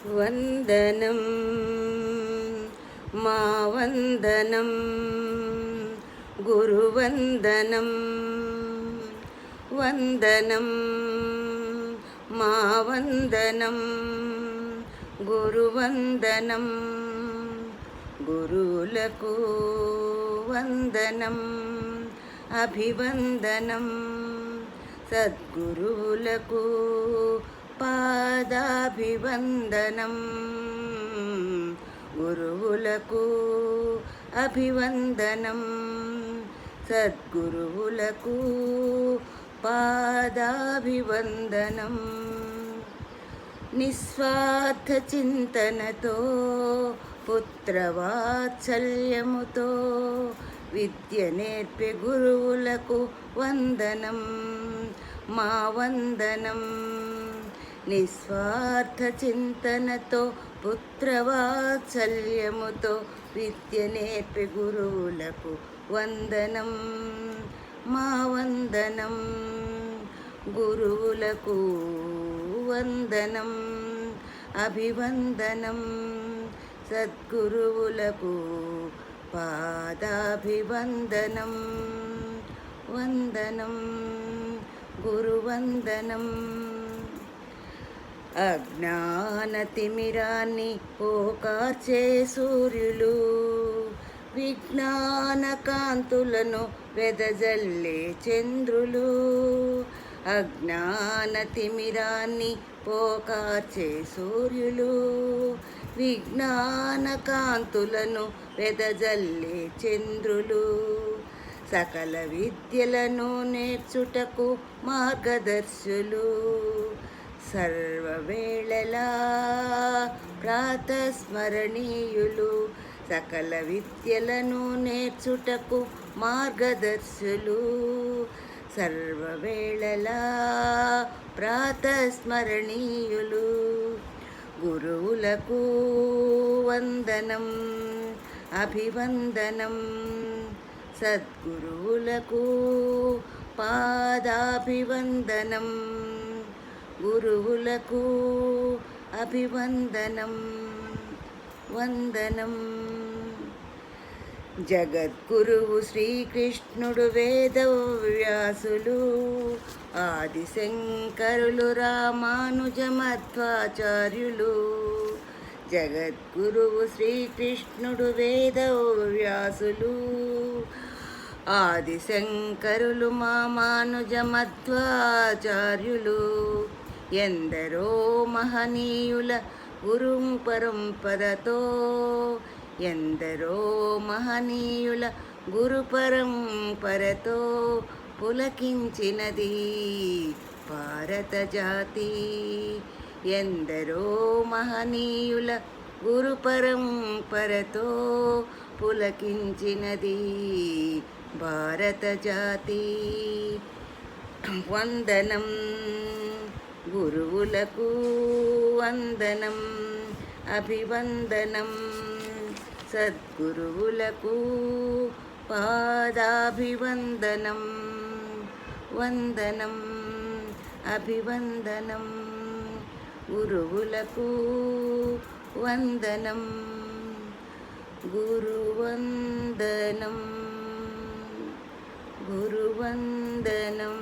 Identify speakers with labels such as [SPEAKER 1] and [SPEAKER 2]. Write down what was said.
[SPEAKER 1] వందనం మా వందనం గురువందనం వందనం మా వందనం గురువందనం గురువులకు వందనం అభివందనం సద్గురువులకు పాదాభివందనం గురువులకు అభివందనం సద్గురువులకు పాదాభివందనం నిస్వార్థ చింతనతో పుత్రవాత్సల్యముతో విద్య నేర్పే గురువులకు వందనం మా వందనం నిస్వార్థ చింతనతో పుత్రవాత్సల్యముతో విద్య నేర్పే గురువులకు వందనం మా వందనం గురువులకు వందనం అభివందనం సద్గురువులకు పాదాభివందనం వందనం గురువందనం అజ్ఞానతిమిరాన్ని పోకార్చే సూర్యులు విజ్ఞాన కాంతులను వెదజల్లే చంద్రులు అజ్ఞానతిమిరాన్ని పోకార్చే సూర్యులు విజ్ఞాన కాంతులను వెదజల్లే చంద్రులు సకల విద్యలను నేర్చుటకు మార్గదర్శులు సర్వవేళలా ప్రాతస్మరణీయులు సకల విద్యలను నేర్చుటకు మార్గదర్శులు సర్వవేళలా ప్రాతస్మరణీయులు గురువులకు వందనం అభివందనం సద్గురువులకు పాదాభివందనం గురువులకు అభివందనం వందనం జగద్గురువు శ్రీకృష్ణుడు వేదవ్యాసులు ఆదిశంకరులు రామానుజ మధ్వాచార్యులు జగద్గురువు శ్రీకృష్ణుడు వేదవ్యాసులు ఆదిశంకరులు మామానుజ మధ్వాచార్యులు ఎందరో మహనీయుల గురు పరంపరతో ఎందరో మహనీయుల గురు పరంపరతో పులకించినది భారత జాతి ఎందరో మహనీయుల గురు పరంపరతో పులకించినది భారత జాతి వందనం గురువులకు వందనం అభివందనం సద్గురువులకు పాదాభివందనం వందనం అభివందనం గురువులకు వందనం గురువందనం గురువందనం